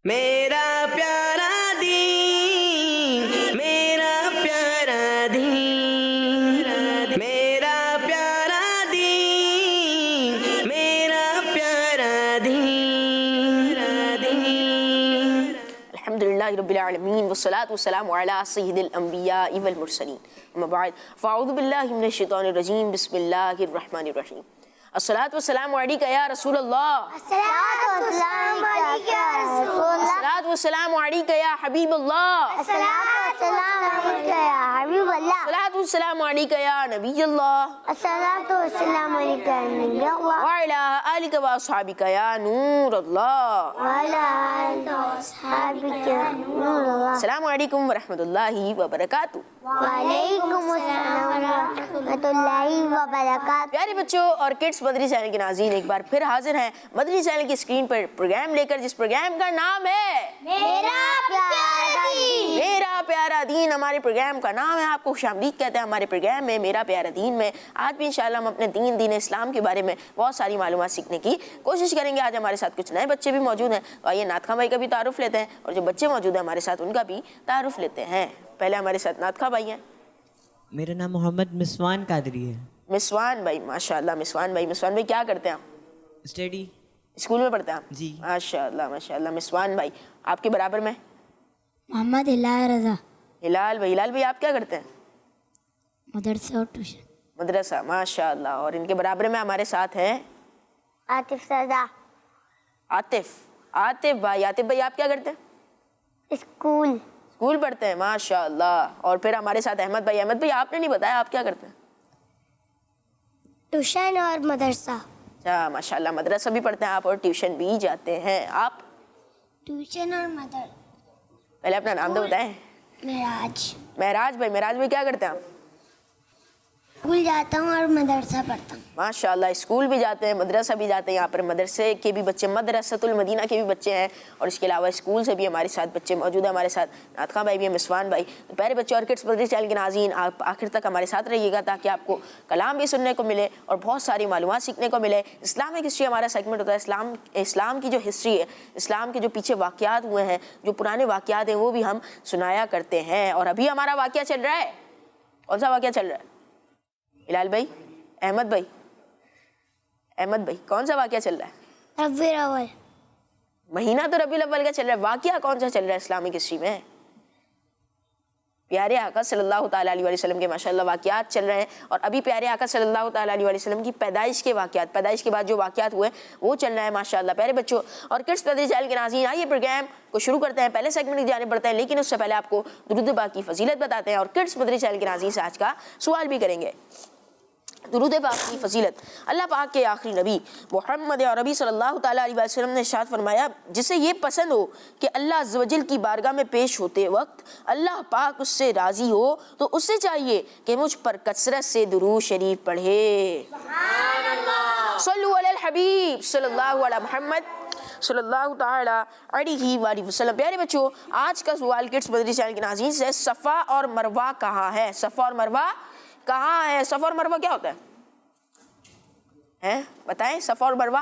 میرا پیارا دین، میرا پیارا دین، میرا پیارا دین، میرا پیارا دین۔ الحمدللہ رب العالمین والصلاة والسلام علی سید الانبیاء والمرسلین، اما بعد فاعوذ باللہ من الشیطان الرجیم، بسم اللہ الرحمن الرحیم۔ الصلاة والسلام علیکہ یا رسول اللہ، الصلاة والسلام علیکہ یا رسول اللہ، الصلاة والسلام علیکہ یا حبیب اللہ، الصلاة والسلام علیکہ یا حبیب اللہ، الصلاة والسلام علیکہ یا نبی اللہ، الصلاة والسلام علیکہ یا نبی اللہ، وعلی آلک و اصحابک یا نور اللہ۔ وعلی آلہ وصحبہ یا نور اللہ۔ السلام علیکم ورحمۃ اللہ وبرکاتہ۔ وعلیکم السلام ورحمۃ اللہ وبرکاتہ۔ پیارے بچوں اور کڈس مدنی چینل کے ناظرین، ایک بار پھر حاضر ہیں مدنی چینل کی اسکرین پر پروگرام لے کر، جس پروگرام کا نام ہے میرا پیارا دین۔ میرا پیارا دین۔ ہمارے پروگرام کا نام ہے، آپ کو خوش آمدید کہتے ہیں ہمارے پروگرام میں میرا پیارا دین میں۔ آج بھی انشاءاللہ ہم اپنے دین اسلام کے بارے میں بہت ساری معلومات سیکھنے کی کوشش کریں گے۔ آج ہمارے ساتھ کچھ نئے بچے بھی موجود ہیں، تو آئیے نعت خواں بھائی کا بھی تعارف لیتے ہیں، اور جو بچے موجود ہیں ہمارے ساتھ ان کا بھی تعارف لیتے ہیں۔ پہلے ہمارے ساتھ نعت خواں بھائی ہیں۔ میرا نام محمد مسوان قادری ہے۔ مسوان بھائی، ماشاءاللہ مسوان بھائی کیا کرتے ہیں آپ؟ اسٹڈی اسکول میں پڑھتے ہیں آپ؟ جی۔ ماشاءاللہ مسوان بھائی آپ کے برابر میں محمد ہلال رضا، ہلال بھائی آپ کیا کرتے ہیں؟ مدرسہ اور ٹیوشن۔ مدرسہ، ماشاءاللہ۔ اور ان کے برابر میں ہمارے ساتھ ہیں عاطف رضا، عاطف بھائی آپ کیا کرتے ہیں؟ اسکول پڑھتے ہیں، ماشاءاللہ۔ اور پھر ہمارے ساتھ احمد بھائی آپ نے نہیں بتایا آپ کیا کرتے ہیں؟ ٹیوشن اور مدرسہ۔ اچھا ماشاءاللہ، مدرسہ بھی پڑھتے ہیں آپ اور ٹیوشن بھی جاتے ہیں آپ؟ ٹیوشن اور مدرسہ۔ پہلے اپنا نام تو بتائیں۔ معراج بھائی کیا کرتے ہیں آپ؟ اسکول جاتا ہوں اور مدرسہ پڑھتا ہوں۔ ماشاءاللہ، اسکول بھی جاتے ہیں مدرسہ بھی جاتے ہیں۔ یہاں پر مدرسے کے بھی بچے، مدرسۃ المدینہ کے بھی بچے ہیں، اور اس کے علاوہ اسکول سے بھی ہمارے ساتھ بچے موجود ہیں۔ ہمارے ساتھ نعت خواں بھائی بھی ہیں، مسوان بھائی۔ تو پیارے بچے اور کڈس مدنی چینل کے ناظرین، آپ آخر تک ہمارے ساتھ رہیے گا تاکہ آپ کو کلام بھی سننے کو ملے اور بہت ساری معلومات سیکھنے کو ملے۔ اسلامک ہسٹری ہمارا سیگمنٹ ہوتا ہے۔ اسلام کی جو ہسٹری ہے، اسلام کے جو پیچھے واقعات ہوئے ہیں، جو پرانے واقعات ہیں، وہ بھی ہم سنایا کرتے ہیں۔ اور ابھی ہمارا واقعہ چل رہا ہے، کون سا واقعہ چل رہا ہے؟ ہلال بھائی، احمد بھائی کون سا واقعہ چل رہا ہے؟ ربیع الاول۔ مہینہ تو ربیع الاول کا چل رہا ہے، واقعہ کون سا چل رہا ہے اسلامک ہسٹری میں؟ پیارے آقا صلی اللہ تعالیٰ علیہ وسلم کے ماشاءاللہ واقعات چل رہے ہیں، اور ابھی پیارے آقا صلی اللہ تعالیٰ علیہ وسلم کی پیدائش کے واقعات، پیدائش کے بعد جو واقعات ہوئے وہ چل رہا ہے ماشاءاللہ۔ پیارے بچوں اور کڈس مدنی چینل کے ناظرین، آئیے پروگرام کو شروع کرتے ہیں۔ پہلے سیگمنٹ کی جانب بڑھتے ہیں، لیکن اس سے پہلے آپ کو درود پاک کی فضیلت بتاتے ہیں، اور کڈس مدنی چینل کے ناظرین سے آج کا سوال بھی کریں گے۔ درود پاک کی فضیلت، اللہ پاک کے آخری نبی محمد عربی صلی اللہ تعالیٰ علیہ وسلم نے ارشاد فرمایا، جسے یہ پسند ہو کہ اللہ عز و جل کی بارگاہ میں پیش ہوتے وقت اللہ پاک اس سے راضی ہو، تو اسے چاہیے کہ مجھ پر کثرت سے درود شریف پڑھے۔ سبحان اللہ، صلو علی الحبیب صلی اللہ علی محمد صلی اللہ تعالیٰ علیہ وآلہ وسلم۔ پیارے بچوں، آج کا سوال کڈس مدنی چینل کے ناظرین سے، صفا اور مروہ کہاں ہے؟ صفا اور مروہ کہاں ہے؟ صفا اور مروہ کیا ہوتا ہے؟ بتائیں، صفا اور مروہ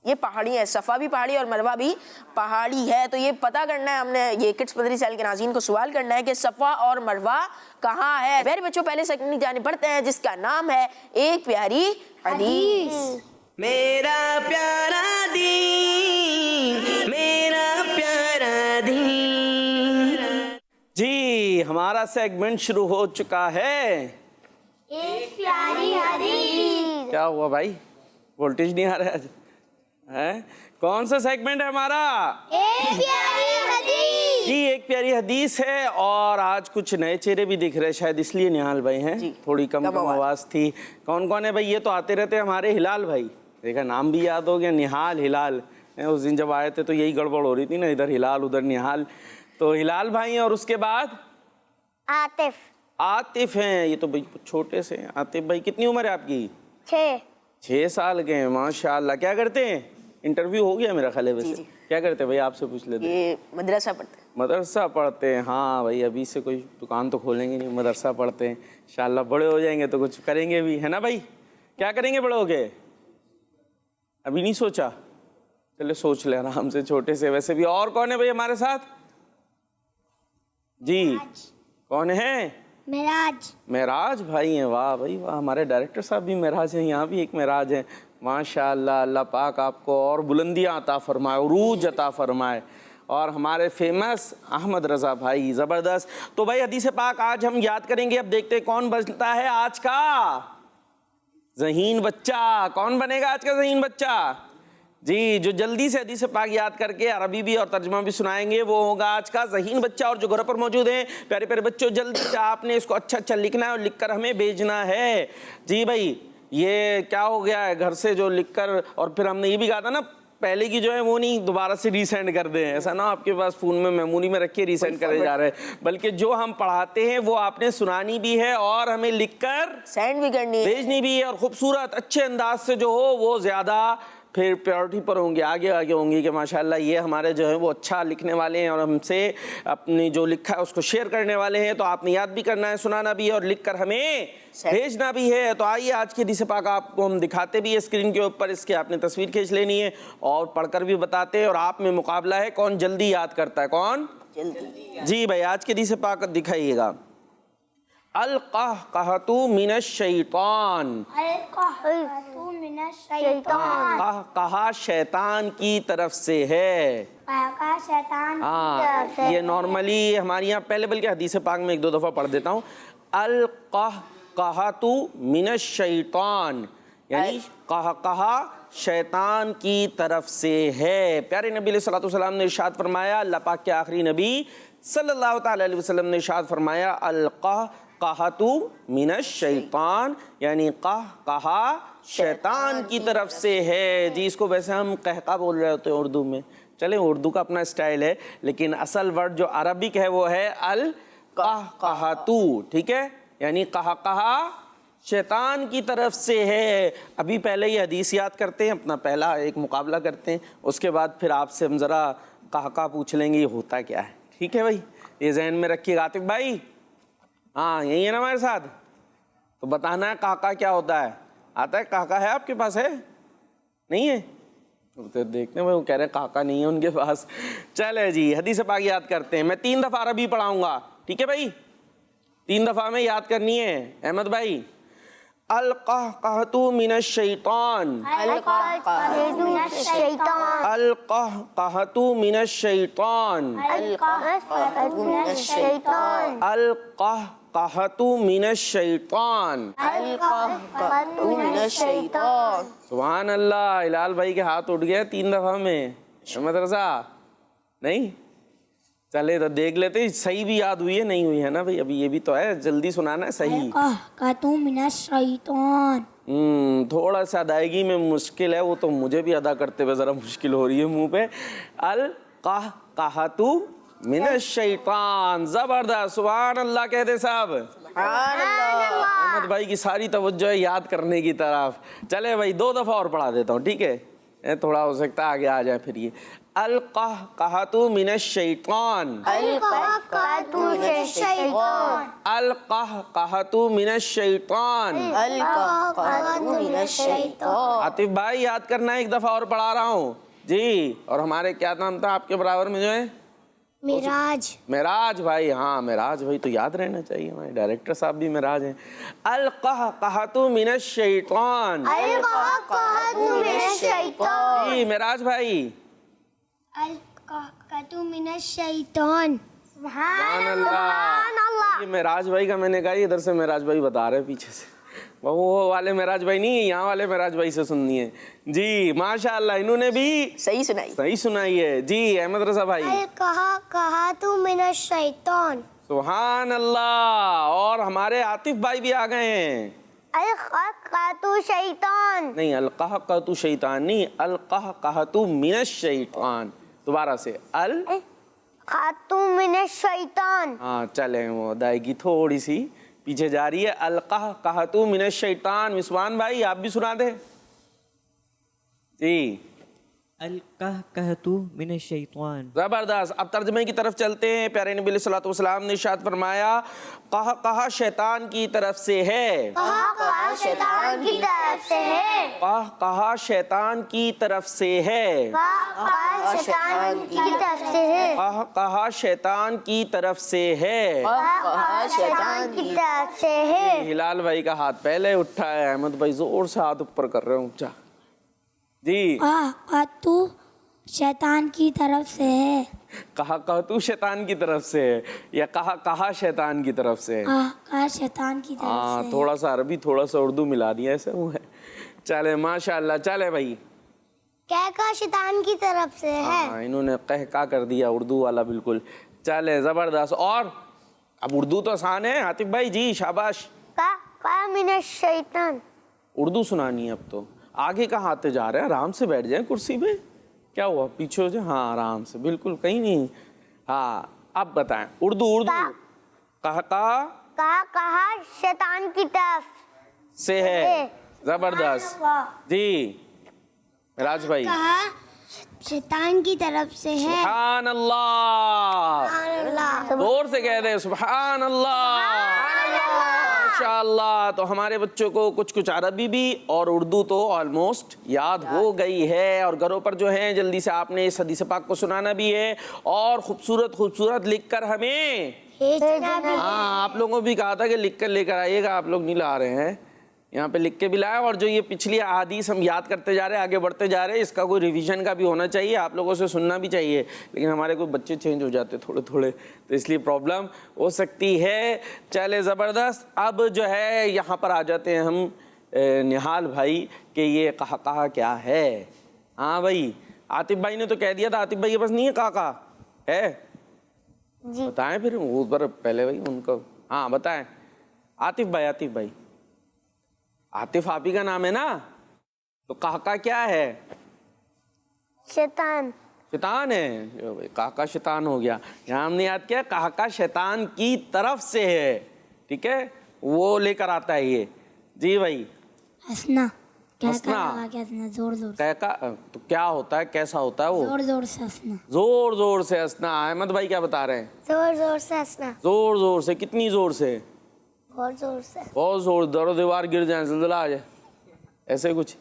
یہ پہاڑی ہے، صفا بھی پہاڑی اور مروہ بھی پہاڑی ہے۔ تو یہ پتہ کرنا ہے ہم نے، یہ کڈس مدنی چینل کے ناظرین کو سوال کرنا ہے کہ صفا اور مروہ کہاں ہے۔ پیارے بچوں، پہلے سیگمنٹ جانے پڑھتے ہیں جس کا نام ہے ایک پیاری حدیث۔ میرا پیارا دین، میرا پیارا دین۔ جی، ہمارا سیگمنٹ شروع ہو چکا ہے۔ ایک پیاری حدیث۔ کیا ہوا بھائی، وولٹیج نہیں آ رہا ہے؟ کون سا سیگمنٹ ہے ہمارا؟ ایک پیاری حدیث۔ جی، ایک پیاری حدیث ہے، اور آج کچھ نئے چہرے بھی دکھ رہے، شاید اس لیے نہال بھائی ہیں، تھوڑی کم آواز تھی۔ کون کون ہے بھائی؟ یہ تو آتے رہتے ہمارے ہلال بھائی، دیکھا نام بھی یاد ہو گیا، نہال ہلال۔ اس دن جب آئے تھے تو یہی گڑبڑ ہو رہی تھی نا، ادھر ہلال ادھر نہال۔ تو ہلال بھائی ہیں، اور اس کے بعد عاطف ہیں۔ یہ تو بھائی چھوٹے سے ہیں۔ عاطف بھائی کتنی عمر ہے آپ کی؟ 6 سال کے ہیں، ماشاءاللہ۔ کیا کرتے ہیں؟ انٹرویو ہو گیا میرا خیال ہے ویسے۔ کیا کرتے ہیں بھائی، آپ سے پوچھ لیتے ہیں۔ یہ مدرسہ پڑھتے ہیں۔ مدرسہ پڑھتے ہیں، ہاں بھائی، ابھی سے کوئی دکان تو کھولیں گے نہیں، مدرسہ پڑھتے ہیں۔ انشاءاللہ بڑے ہو جائیں گے تو کچھ کریں گے بھی، ہے نا بھائی؟ کیا کریں گے بڑے ہو کے؟ ابھی نہیں سوچا؟ چلے سوچ لیں آرام سے چھوٹے سے. ویسے بھی اور کون ہے بھائی ہمارے ساتھ؟ جی کون ہے؟ معراج. معراج بھائی ہیں. واہ بھائی واہ, ہمارے ڈائریکٹر صاحب بھی معراج ہیں, یہاں بھی ایک معراج ہے. ماشاء اللہ, اللہ پاک آپ کو اور بلندیاں عطا فرمائے, عروج عطا فرمائے. اور ہمارے فیمس احمد رضا بھائی, زبردست. تو بھائی حدیث پاک آج ہم یاد کریں گے. اب دیکھتے ہیں کون بنتا ہے آج کا ذہین بچہ. کون بنے گا آج کا ذہین بچہ؟ جی, جو جلدی سے حدیث پاک یاد کر کے عربی بھی اور ترجمہ بھی سنائیں گے وہ ہوگا آج کا ذہین بچہ. اور جو گھر پر موجود ہیں پیارے پیارے بچوں, جلدی سے آپ نے اس کو اچھا اچھا لکھنا ہے اور لکھ کر ہمیں بھیجنا ہے. جی بھائی, یہ کیا ہو گیا ہے, گھر سے جو لکھ کر, اور پھر ہم نے یہ بھی کہا تھا نا پہلے کی جو ہے وہ نہیں دوبارہ سے ری سینڈ کر دیں, ایسا نا آپ کے پاس فون میں میموری میں رکھ کے ری سینڈ کرے جا رہے ہیں, بلکہ جو ہم پڑھاتے ہیں وہ آپ نے سنانی بھی ہے اور ہمیں لکھ کر سینڈ بھی کرنی ہے, بھیجنی بھی ہے. اور خوبصورت اچھے انداز سے جو ہو وہ زیادہ پھر پیورٹی پر ہوں گے, آگے آگے ہوں گی کہ ماشاءاللہ یہ ہمارے جو ہیں وہ اچھا لکھنے والے ہیں اور ہم سے اپنی جو لکھا ہے اس کو شیئر کرنے والے ہیں. تو آپ نے یاد بھی کرنا ہے, سنانا بھی ہے اور لکھ کر ہمیں بھیجنا بھی ہے. تو آئیے آج کی حدیث پاک آپ کو ہم دکھاتے بھی ہیں اسکرین کے اوپر, اس کے آپ نے تصویر کھینچ لینی ہے اور پڑھ کر بھی بتاتے ہیں. اور آپ میں مقابلہ ہے کون جلدی یاد کرتا ہے. کون جلدی. جی بھائی آج کی حدیث پاک دکھائیے گا. القہقہۃ من الشیطان. القہقہۃ من الشیطان. قہقہہ شیطان کی طرف سے ہے. قہقہہ شیطان کی ہاں, طرف سے. یہ نارملی ہمارے یہاں پہلے, بلکہ حدیث پاک میں ایک دو دفعہ پڑھ دیتا ہوں. القہقہۃ من الشیطان, یعنی قہقہہ شیطان کی طرف سے ہے. پیارے نبی علیہ الصلوۃ والسلام نے ارشاد فرمایا, اللہ پاک کے آخری نبی صلی اللہ تعالی علیہ وسلم نے ارشاد فرمایا, القہقہۃ من الشیطان, یعنی قہقہہ شیطان کی طرف سے ہے. جی, اس کو ویسے ہم قہقہ بول رہے ہوتے ہیں اردو میں, چلیں اردو کا اپنا اسٹائل ہے, لیکن اصل ورڈ جو عربک ہے وہ ہے القہقہۃ. ٹھیک ہے, یعنی قہقہہ شیطان کی طرف سے ہے. ابھی پہلے یہ حدیث یاد کرتے ہیں, اپنا پہلا ایک مقابلہ کرتے ہیں, اس کے بعد پھر آپ سے ہم ذرا قہقہ پوچھ لیں گے یہ ہوتا کیا ہے. ٹھیک ہے بھائی, یہ ذہن میں رکھیے. عاطف بھائی, ہاں یہی ہے نا ہمارے ساتھ, تو بتانا ہے قہقہ کیا ہوتا ہے. آتا ہے قہقہ؟ ہے آپ کے پاس؟ ہے نہیں ہے؟ تو دیکھتے ہیں, وہ کہہ رہے ہیں قہقہ نہیں ہے ان کے پاس. چلے جی, حدیث پاک یاد کرتے ہیں. میں 3 دفعہ عربی پڑھاؤں گا, ٹھیک ہے بھائی, 3 دفعہ میں یاد کرنی ہے. احمد بھائی, القہقہۃ من الشیطان. القہقہۃ من الشیطان. القہقہۃ من الشیطان. القہقہۃ من الشیطان. القہقہۃ من الشیطان. القہقہۃ من الشیطان. سبحان اللہ, ہلال بھائی کے ہاتھ اٹھ گئے 3 دفعہ میں. احمد رضا نہیں, چلے تو دیکھ لیتے ہیں صحیح بھی یاد ہوئی ہے نہیں ہوئی ہے نا بھائی. ابھی یہ بھی تو ہے, جلدی سنانا ہے صحیح. القہقہۃ من الشیطان. تھوڑا سا ادائیگی میں مشکل ہے, وہ تو مجھے بھی ادا کرتے ہوئے ذرا مشکل ہو رہی ہے منہ پہ. القہقہۃ من الشیطان. زبردست, سبحان اللہ کہہ دے صاحب. سبحان اللہ. احمد بھائی کی ساری توجہ ہے یاد کرنے کی طرف. چلے بھائی 2 دفعہ اور پڑھا دیتا ہوں, ٹھیک ہے, تھوڑا ہو سکتا ہے آگے آ جائے پھر. یہ القہقہۃ من الشیطان. القہقہۃ من الشیطان. القہقہۃ من الشیطان. القہقہۃ من الشیطان. عاطف بھائی یاد کرنا ہے, 1 دفعہ اور پڑھا رہا ہوں جی. اور ہمارے کیا نام تھا آپ کے برابر میں جو ہے؟ معراج. معراج بھائی. ہاں معراج بھائی تو یاد رہنا چاہیے, ہمارے ڈائریکٹر صاحب بھی معراج ہیں. القہقہۃ من الشیطان. القہقہۃ من الشیطان. جی معراج بھائی. القہقہۃ من الشیطان. سبحان اللہ. یہ معراج بھائی کا میں نے کہا, ادھر سے معراج بھائی بتا رہے پیچھے سے, وہ والے معراج بھائی نہیں, یہاں والے معراج بھائی سے سننی ہے. جی ماشاءاللہ, انہوں نے بھی صحیح سنائی. صحیح سنائی ہے. جی احمد رضا بھائی. القہقہۃ من الشیطان. سبحان اللہ. اور ہمارے عاطف بھائی بھی آ گئے ہیں. القہقہۃ شیطان. نہیں, القہقہۃ شیطان نہیں, القہقہۃ من الشیطان. دوبارہ سے القہقہۃ من الشیطان. ہاں چلیں, وہ ادائیگی تھوڑی سی پیچھے جا رہی ہے. القہقہۃ من الشیطان. مسوان بھائی آپ بھی سنا دیں جی. القہقہۃ من الشیطان. زبردست. اب ترجمے کی طرف چلتے ہیں. پیارے نبی علیہ الصلوۃ والسلام نے ارشاد فرمایا قہقہہ شیطان کی طرف سے ہے. کہا شیطان کی طرف سے ہے. قہقہہ شیطان کی طرف سے ہے. کہا شیطان کی طرف سے ہے. قہقہہ شیطان کی طرف سے ہے. کہا شیطان کی طرف سے ہے. ہلال بھائی کا ہاتھ پہلے اٹھا ہے. احمد بھائی زور سے ہاتھ اوپر کر رہے ہیں اونچا. جی تو شیطان کی طرف سے ہے. کہا تو شیطان کی طرف سے ہے یا کہا شیطان کی طرف سے ہے. کہا شیطان کی طرف ہاں تھوڑا سا عربی تھوڑا سا اردو ملا دیا ایسا وہ ہے. چلے ماشاء اللہ. چلے بھائی کہا شیطان کی طرف سے ہے. ہاں انہوں نے کہا کر دیا اردو والا بالکل. چلے زبردست. اور اب اردو تو آسان ہے. عاطف بھائی جی شاباش. کہا من الشیطان. اردو سنانی ہے اب تو. آگے کہاں آتے جا رہے ہیں؟ آرام سے بیٹھ جائیں کرسی پہ. کیا ہوا پیچھے ہو جائیں؟ ہاں آرام سے بالکل کہیں نہیں. ہاں اب بتائیں اردو. کہا شیطان کی طرف سے ہے. زبردست. جی راج بھائی کہا شیطان کی طرف سے ہے. سبحان اللہ. زور سے کہہ دیں سبحان اللہ. ماشاءاللہ. تو ہمارے بچوں کو کچھ عربی بھی اور اردو تو آلموسٹ یاد ہو گئی ہے. اور گھروں پر جو ہے جلدی سے آپ نے اس حدیث پاک کو سنانا بھی ہے اور خوبصورت لکھ کر ہمیں. ہاں آپ لوگوں بھی کہا تھا کہ لکھ کر لے کر آئیے گا. آپ لوگ نہیں لا رہے ہیں. یہاں پہ لکھ کے بھی لائے. اور جو یہ پچھلی احادیث ہم یاد کرتے جا رہے ہیں آگے بڑھتے جا رہے ہیں اس کا کوئی ریویژن کا بھی ہونا چاہیے. آپ لوگوں سے سننا بھی چاہیے. لیکن ہمارے کوئی بچے چینج ہو جاتے تھوڑے تو اس لیے پرابلم ہو سکتی ہے. چلے زبردست. اب جو ہے یہاں پر آ جاتے ہیں ہم نہال بھائی کہ یہ کہا کیا ہے. ہاں بھائی عاطف بھائی نے تو کہہ دیا تھا. عاطف بھائی کے پاس نہیں ہے کہا ہے جی بتائیں پھر اوپر پہلے بھائی ان کو. ہاں بتائیں عاطف بھائی. عاطف آپ ہی کا نام ہے نا. تو کہا کیا ہے؟ شیطان ہے. کہا شیطان ہو گیا. یہاں ہم نے یاد کیا کہا شیطان کی طرف سے ہے. ٹھیک ہے وہ لے کر آتا ہے یہ. جی بھائی ہنسنا. ہنسنا. زور تو کیا ہوتا ہے کیسا ہوتا ہے وہ؟ زور سے ہنسنا. زور سے ہنسنا. احمد بھائی کیا بتا رہے ہیں؟ زور سے ہنسنا. زور سے. کتنی زور سے؟ بہت زور سے. بہت زور. در و دیوار گر جائیں زلزلہ آ جائے ایسے کچھ.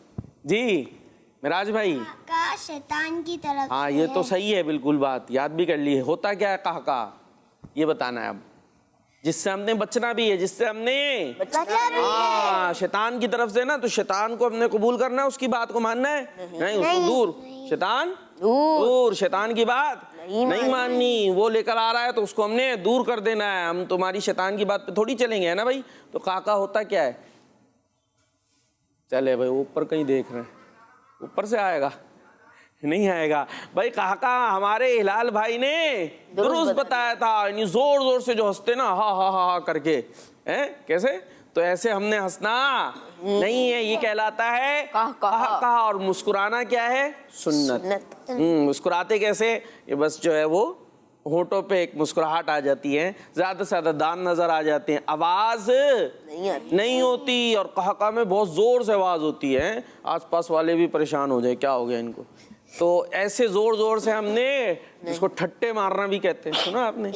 جی معراج بھائی کہا شیطان کی طرف. ہاں یہ تو صحیح ہے بالکل. بات یاد بھی کر لی ہے. ہوتا کیا ہے کہا یہ بتانا ہے اب. جس سے ہم نے بچنا بھی ہے. جس سے ہم نے ہاں شیطان کی طرف سے نا. تو شیطان کو ہم نے قبول کرنا ہے اس کی بات کو ماننا ہے نہیں اس کو دور. شیطان دور. شیطان کی بات نہیں ماننی. وہ لے کر آ رہا ہے تو اس کو ہم نے دور کر دینا ہے. ہم تمہاری شیطان کی بات پہ تھوڑی چلیں گے ہے نا بھائی. تو کہا ہوتا کیا ہے؟ چلے بھائی اوپر کہیں دیکھ رہے ہیں. اوپر سے آئے گا نہیں آئے گا بھائی. کہا ہمارے ہلال بھائی نے درست بتایا تھا. یعنی زور سے جو ہنستے نا ہا کر کے. کیسے؟ تو ایسے ہم نے ہنسنا نہیں ہے. یہ کہلاتا ہے کہا. اور مسکرانا کیا ہے؟ سنت. مسکراتے کیسے؟ یہ بس جو ہے وہ ہونٹوں پہ ایک مسکراہٹ آ جاتی ہے. زیادہ سے زیادہ دان نظر آ جاتے ہیں. آواز نہیں ہوتی. اور کہا میں بہت زور سے آواز ہوتی ہے. آس پاس والے بھی پریشان ہو جائیں کیا ہو گیا ان کو. تو ایسے زور سے ہم نے اس کو ٹھٹے مارنا بھی کہتے ہیں. سنا آپ نے؟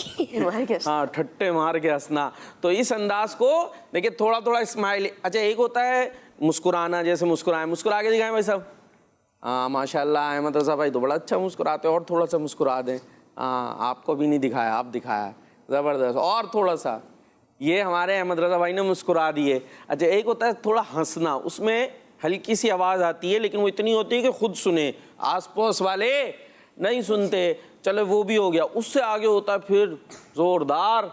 ہاں ٹھٹے مار کے ہنسنا. تو اس انداز کو دیکھیں تھوڑا اسمائل. اچھا ایک ہوتا ہے مسکرانا. جیسے مسکرا کے دکھائیں بھائی صاحب. ہاں ماشاء اللہ احمد رضا بھائی تو بڑا اچھا مسکراتے. اور تھوڑا سا مسکرا دیں. ہاں آپ کو بھی نہیں دکھایا آپ دکھایا. زبردست. اور تھوڑا سا. یہ ہمارے احمد رضا بھائی نے مسکرا دیے. اچھا ایک ہوتا ہے تھوڑا ہنسنا. اس میں ہلکی سی آواز آتی ہے لیکن وہ اتنی ہوتی ہے کہ خود سنے. آس پاس والے نہیں سنتے. چلو وہ بھی ہو گیا. اس سے آگے ہوتا ہے پھر زوردار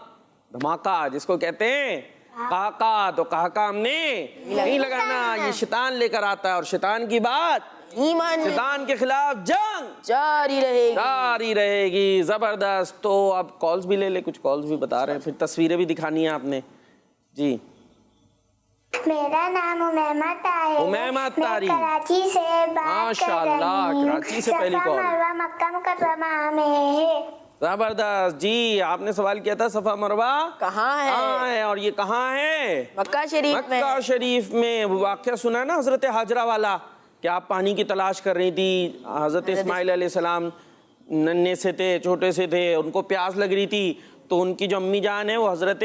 دھماکہ جس کو کہتے ہیں کہا. تو کہا ہم نے نہیں لگانا. یہ شیطان لے کر آتا ہے. اور شیطان کی بات شیطان کے خلاف جنگ جاری رہے گی. زبردست. تو اب کالز بھی لے لے. کچھ کالز بھی بتا رہے ہیں. پھر تصویریں بھی دکھانی ہیں آپ نے. جی میرا نام امیمہ طاہر. امیمہ طاہر کراچی سے بات کر رہی ہوں. کراچی سے پہلی کال. مروہ مکہ مکرمہ میں ہے. زبردست. جی آپ نے سوال کیا تھا صفا مروہ کہاں ہے اور یہ کہاں ہے؟ مکہ شریف میں. مکہ شریف میں. واقعہ سنا ہے نا حضرت حاجرہ والا کہ آپ پانی کی تلاش کر رہی تھی. حضرت اسماعیل علیہ السلام ننھے سے تھے, چھوٹے سے تھے, ان کو پیاس لگ رہی تھی, تو ان کی جو امی جان ہے وہ حضرت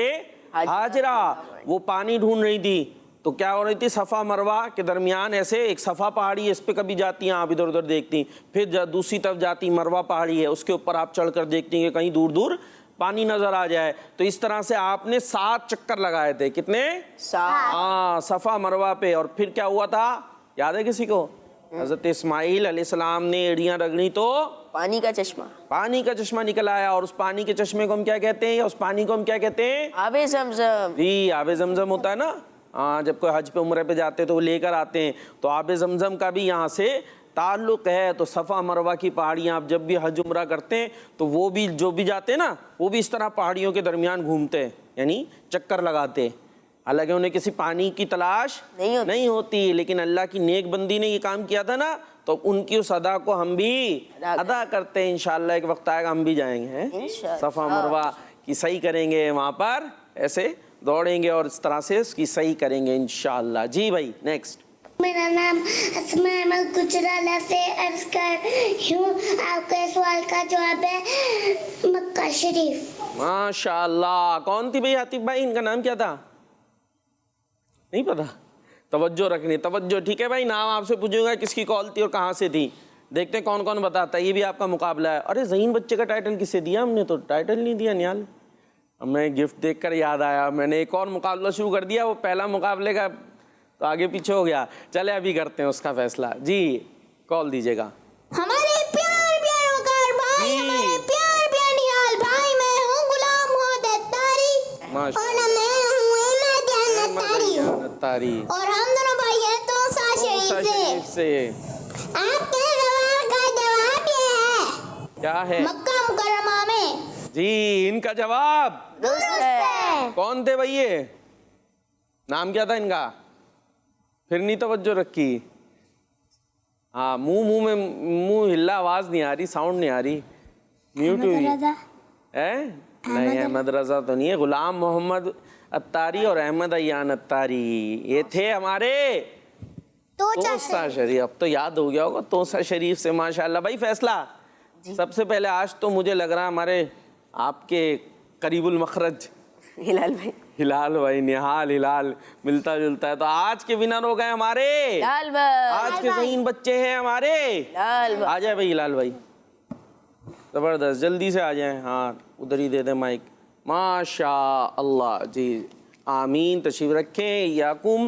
ہاجرہ, وہ پانی ڈھونڈ رہی تھی. تو کیا ہو رہی تھی, صفا مروہ کے درمیان ایسے ایک صفا پہاڑی ہے, اس پہ کبھی جاتی ہیں آپ, ادھر ادھر دیکھتی ہیں, پھر دوسری طرف جاتی, مروہ پہاڑی ہے, اس کے اوپر آپ چڑھ کر دیکھتی ہیں کہ کہیں دور دور پانی نظر آ جائے. تو اس طرح سے آپ نے 7 چکر لگائے تھے. کتنے؟ 7. ہاں, صفا مروہ پہ. اور پھر کیا ہوا تھا, یاد ہے کسی کو؟ حضرت اسماعیل علیہ السلام نے ایڑیاں رگڑی تو پانی کا چشمہ نکل آیا. اور اس پانی کے چشمے کو ہم کیا کہتے ہیں, اس پانی کو ہم کیا کہتے ہیں؟ آب زمزم. جی, آب زمزم ہوتا ہے نا. ہاں, جب کوئی حج پہ عمرے پہ جاتے تو وہ لے کر آتے ہیں. تو آب زمزم کا بھی یہاں سے تعلق ہے. تو صفا مروہ کی پہاڑیاں آپ جب بھی حج عمرہ کرتے ہیں تو وہ بھی جو بھی جاتے ہیں نا, وہ بھی اس طرح پہاڑیوں کے درمیان گھومتے ہیں, یعنی چکر لگاتے. حالانکہ انہیں کسی پانی کی تلاش نہیں ہوتی, لیکن اللہ کی نیک بندی نے یہ کام کیا تھا نا, تو ان کی اس ادا کو ہم بھی ادا کرتے ہیں. انشاءاللہ ایک وقت آئے گا ہم بھی جائیں گے, صفا مروہ کی صحیح کریں گے, وہاں پر ایسے دوڑیں گے اور اس طرح سے اس کی صحیح کریں گے انشاءاللہ. جی بھائی نیکسٹ. میرا نام اسماء احمد گجرالہ سے عرض کر ہوں. آپ کے سوال کا جواب ہے مکہ شریف. ماشاءاللہ. کون تھی بھائی عاطف بھائی, ان کا نام کیا تھا؟ نہیں پتا؟ توجہ رکھنی, توجہ. ٹھیک ہے بھائی, نام آپ سے پوچھوں گا کس کی کال تھی اور کہاں سے تھی. دیکھتے ہیں کون کون بتاتا ہے. یہ بھی آپ کا مقابلہ ہے. ارے ذہین بچے کا ٹائٹل کس سے دیا ہم نے؟ تو ٹائٹل نہیں دیا نیال. ہمیں گفٹ دیکھ کر یاد آیا, میں نے ایک اور مقابلہ شروع کر دیا, وہ پہلا مقابلے کا تو آگے پیچھے ہو گیا. چلے ابھی کرتے ہیں اس کا فیصلہ. جی کال دیجیے گا. ہمارے پیار وقار بھائی, ہمارے پیار نیال بھائی, میں ہوں غلام محمد اتاری اور میں ہوں احمد اتاری, اور ہم دونوں بھائی ہیں توسا شریف سے. آپ کے سوال کا جواب یہ ہے, کیا ہے؟ مکہ مکرمہ میں. جی, ان کا جواب درست ہے. کون تھے بھائی, یہ نام کیا تھا ان کا؟ پھر نہیں توجہ رکھی. ہاں, منہ میں منہ ہلا, آواز نہیں آ رہی, ساؤنڈ نہیں آ رہی, میوٹ ہوئی ہے. نہیں, احمد رضا تو نہیں ہے, غلام محمد اتاری اور احمد ایان اتاری, یہ تھے ہمارے توسا شریف. اب تو یاد ہو گیا ہوگا توسا شریف سے. ماشاءاللہ بھائی. فیصلہ سب سے پہلے آج تو مجھے لگ رہا ہمارے آپ کے قریب المخرج ہلال بھائی, نہال ہلال ملتا جلتا ہے, تو آج کے ونر ہو گئے ہمارے ہلال بھائی. آج کے ذہین بچے ہیں ہمارے. آ جائے بھائی ہلال بھائی, زبردست, جلدی سے آ جائیں. ہاں ادھر ہی دے دیں مائک. ماشاء اللہ. جی آمین, تشریف رکھیں. یاکم,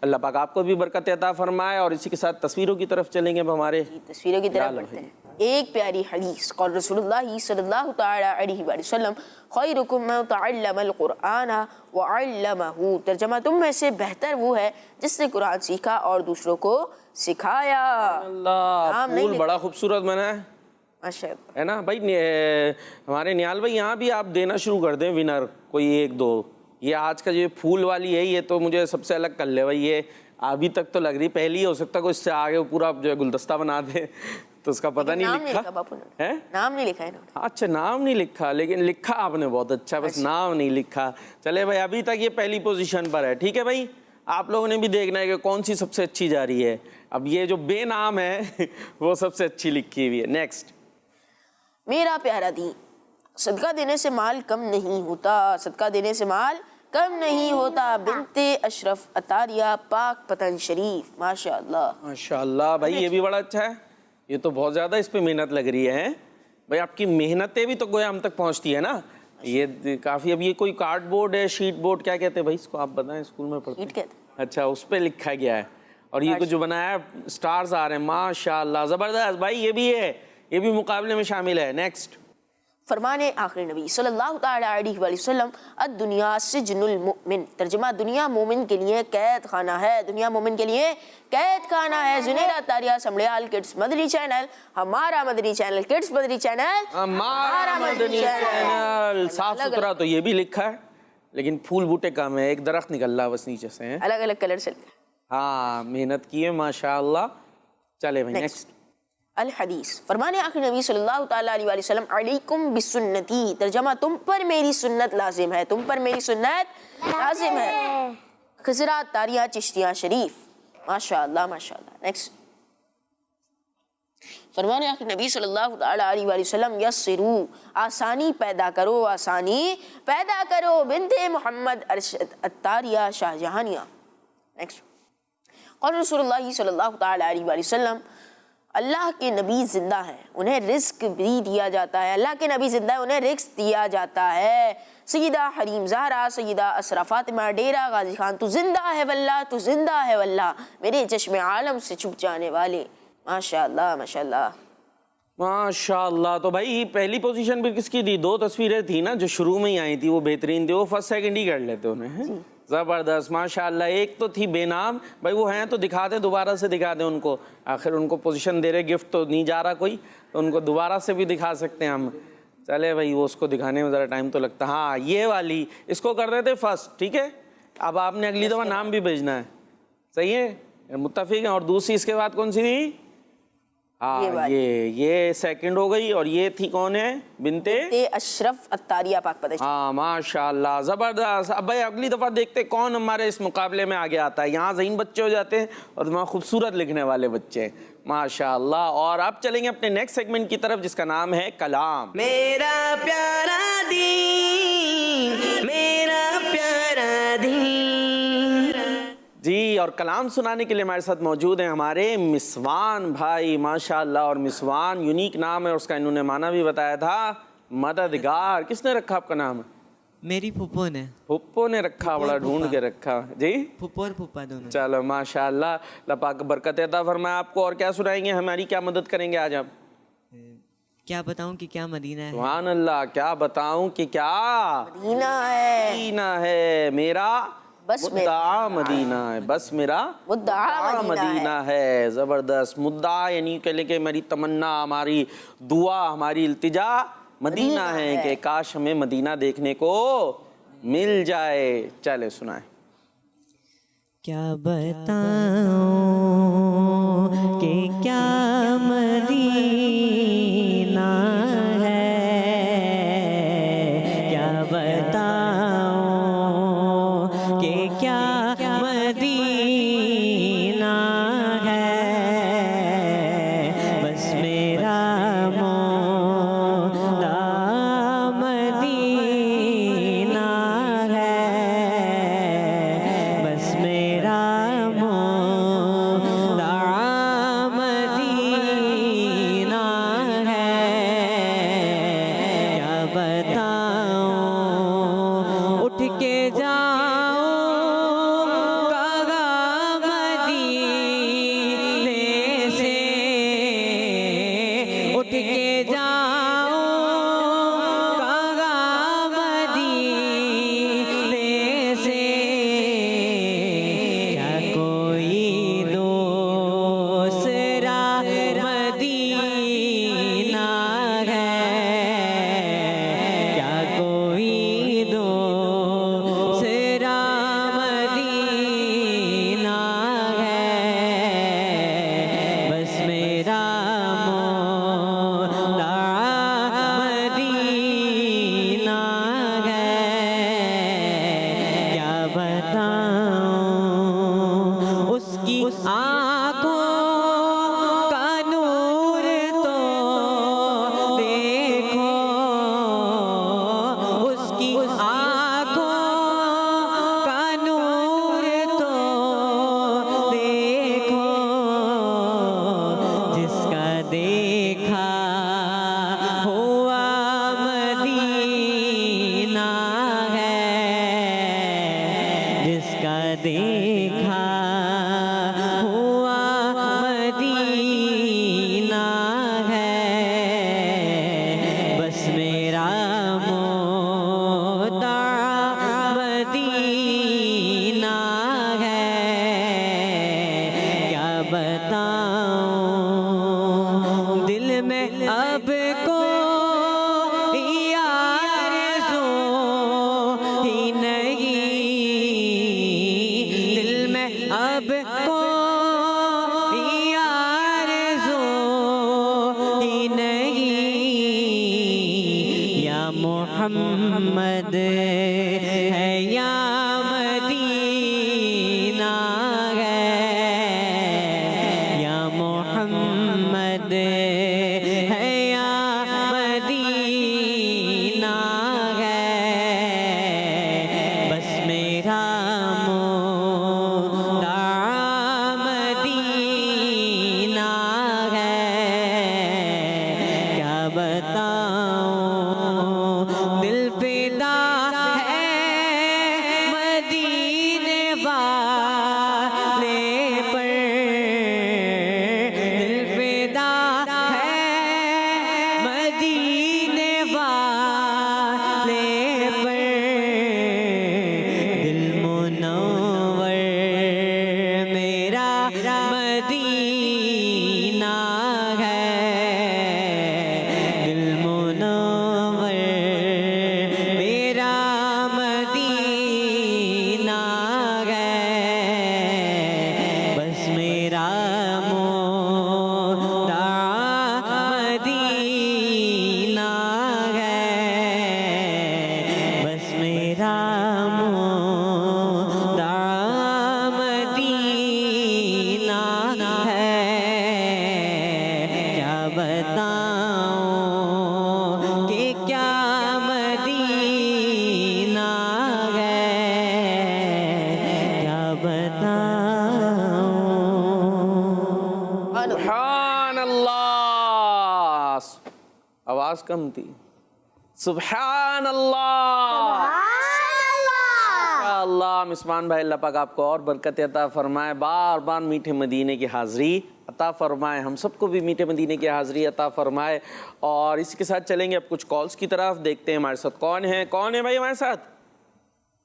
اللہ پاک آپ کو بھی برکت عطا فرمائے. اور اسی کے ساتھ تصویروں کی طرف چلیں گے اب ہمارے. تصویروں کی طرف بڑھتے ہیں. ایک پیاری حدیث, قال رسول اللہ صلی اللہ تعالی علیہ وآلہ وسلم خیرکم من تعلم القرآن وعلمہ. ترجمہ, تم میں سے بہتر وہ ہے جس نے قرآن سیکھا اور دوسروں کو سکھایا. اللہ, پھول بڑا خوبصورت بنا ہے ہے نا بھائی. ہمارے نیال بھائی یہاں بھی آپ دینا شروع کر دیں ونر کوئی 1-2. یہ آج کا جو پھول والی ہے, یہ تو مجھے سب سے الگ کر لے بھائی. یہ ابھی تک تو لگ رہی پہلی ہو سکتا ہے, کوئی اس سے آگے پورا جو ہے گلدستہ بنا دے, تو اس کا پتہ نہیں لکھا ہے. نام نہیں لکھا ہے. اچھا, نام نہیں لکھا, لیکن لکھا آپ نے بہت اچھا, بس نام نہیں لکھا. چلے بھائی, ابھی تک یہ پہلی پوزیشن پر ہے. ٹھیک ہے بھائی, آپ لوگوں نے بھی دیکھنا ہے کہ کون سی سب سے اچھی جا رہی ہے. اب یہ جو بے نام ہے وہ سب سے اچھی لکھی ہوئی ہے. نیکسٹ. میرا پیارا دین, صدقہ دینے سے مال کم نہیں ہوتا, صدقہ دینے سے مال کم نہیں ہوتا. بنت اشرف اتاریہ, پاک پتن شریف. ماشاءاللہ ماشاءاللہ بھائی, یہ بھی بڑا اچھا ہے. یہ تو بہت زیادہ اس پہ محنت لگ رہی ہے بھائی. آپ کی محنتیں بھی تو گویا ہم تک پہنچتی ہے نا, یہ کافی. اب یہ کوئی کارڈ بورڈ ہے, شیٹ بورڈ, کیا کہتے ہیں بھائی اس کو, آپ بتائیں, اسکول میں پڑھتے ہیں. اچھا, اس پہ لکھا گیا ہے. اور یہ کچھ جو بنایا ہے, سٹارز آ رہے ہیں. ماشاءاللہ زبردست بھائی. یہ بھی ہے, یہ بھی مقابلے میں شامل ہے. نیکسٹ. فرمان آخر نبی صلی اللہ تعالی علیہ وآلہ وسلم, الدنیا سجن المؤمن. ترجمہ, دنیا مومن کے لیے قید خانہ ہے. دنیا مومن کے لیے قید خانہ ہے. زنید اتاریہ, سمڑیال کڈس مدنی چینل, ہمارا مدنی چینل, کڈس مدنی چینل, ہمارا مدنی چینل. صاف ستھرا تو یہ بھی لکھا ہے, لیکن پھول بوٹے کم ہے, ایک درخت نکل رہا بس نیچے سے, الگ الگ کلر سے. ہاں, محنت کی ہے ماشاءاللہ. چلے بھائی نیکسٹ. الحدیث, فرمان آخر نبی صلی اللہ تعالی علیہ وآلہ وسلم, علیکم بسنتی. ترجمہ, تم پر میری سنت لازم ہے, تم پر میری سنت لازم ہے. خضرات تاریہ چشتیہ شریف. ماشاءاللہ ماشاءاللہ. نیکسٹ. فرمانے کہ نبی صلی اللہ تعالیٰ علیہ وآلہ وسلم یسرو آسانی پیدا کرو، آسانی پیدا کرو بنت محمد ارشد اتاریہ شاہ جہانیہ. نیکسٹ قال رسول اللہ صلی اللہ تعالیٰ علیہ وآلہ وسلم اللہ کے نبی زندہ ہیں، انہیں رزق بھی دیا جاتا ہے. اللہ کے نبی زندہ ہے، انہیں رزق دیا جاتا ہے. سیدہ حریم زہرا، سیدہ اسرا فاطمہ، ڈیرہ غازی خان، تو زندہ ہے واللہ، تو زندہ ہے واللہ، میرے چشم عالم سے چھپ جانے والے. ماشاء اللہ ماشاء اللہ ماشاء اللہ. تو بھائی پہلی پوزیشن بھی کس کی تھی؟ 2 تصویریں تھی نا جو شروع میں ہی آئی تھی، وہ بہترین تھی، وہ فرسٹ سیکنڈ ہی کر لیتے انہیں. زبردست ماشاء اللہ. ایک تو تھی بے نام، بھائی وہ ہیں تو دکھا دیں، دوبارہ سے دکھا دیں ان کو. آخر ان کو پوزیشن دے رہے، گفٹ تو نہیں جا رہا کوئی، تو ان کو دوبارہ سے بھی دکھا سکتے ہیں ہم. چلے بھائی وہ اس کو دکھانے میں ذرا ٹائم تو لگتا. ہاں یہ والی اس کو کر رہے تھے فرسٹ، ٹھیک ہے. اب آپ نے اگلی دفعہ نام بھی بھیجنا ہے، صحیح ہے، متفق ہیں. اور دوسری اس کے بعد کون سی تھی؟ ہاں یہ سیکنڈ ہو گئی. اور یہ تھی کون ہے؟ بنت اشرف اتاریہ پاک پتہ. ہاں ماشاء اللہ زبردست. اب بھائی اگلی دفعہ دیکھتے کون ہمارے اس مقابلے میں آگے آتا ہے. یہاں ذہین بچے ہو جاتے ہیں اور وہاں خوبصورت لکھنے والے بچے ماشاء اللہ. اور اب چلیں گے اپنے نیکسٹ سیگمنٹ کی طرف جس کا نام ہے کلام. میرا پیارا دین، میرا پیارا دین. جی اور کلام سنانے کے لیے ہمارے ساتھ موجود ہیں ہمارے مسوان بھائی ماشاء اللہ. اور مسوان یونیک نام ہے، اور اس کا انہوں نے معنی بھی بتایا تھا مددگار. کس نے رکھا آپ کا نام؟ میری پھپھو نے. پھپھو نے رکھا، بڑا ڈھونڈ کے رکھا. جی پھپھو اور پھپھا دونوں. چلو ماشاء اللہ، اللہ پاک برکت عطا فرمائے آپ کو. اور کیا سنائیں گے، ہماری کیا مدد کریں گے آج آپ؟ کیا بتاؤں کہ کیا مدینہ ہے. سبحان اللہ. کیا بتاؤں کہ کیا مدینہ ہے، مدینہ ہے. میرا مدعا مدینہ ہے، بس میرا مدعا مدینہ ہے. زبردست. مدعا یعنی کہ لے کے میری تمنا، ہماری دعا، ہماری التجا مدینہ ہے کہ کاش ہمیں مدینہ دیکھنے کو مل جائے. چلے سنائیں. کیا بتاؤں کہ کیا مدینہ ہے، کیا بتاؤں کہ کیا مدینہ ہے. بس میرا مولا مدینہ ہے، بس میرا مولا مدینہ ہے. کیا بتاؤں اٹھ کے جاؤں کہاں مدینے سے، اٹھ کے جاؤں کہاں مدینے سے. کیا کوئی دوسرا مدینہ ہے، کیا کوئی دوسرا مدینہ ہے. بس میرا مولا مدینہ ہے. کیا بتاؤں اس کی آنکھوں کا نور تو دیکھو، اس کی آنکھوں کا نور تو دیکھو، جس کا دیکھا ہوا مدینہ ہے، جس کا دیکھا ہوا مدینہ ہے. بس میرا مدعا مدینہ ہے. کیا بتاؤں دل میں اب کوئی آرزو ہی نہیں، دل میں اب کوئی آرزو ہی نہیں. یا محمد ہے یا مدینہ ہے، یا محمد آواز کم تھی. سبحان اللہ. اللہ مسمان بھائی، اللہ پاک آپ کو اور برکت عطا فرمائے، بار بار میٹھے مدینے کی حاضری عطا فرمائے، ہم سب کو بھی میٹھے مدینے کی حاضری عطا فرمائے. اور اس کے ساتھ چلیں گے اب کچھ کالز کی طرف، دیکھتے ہیں ہمارے ساتھ کون ہے بھائی ہمارے ساتھ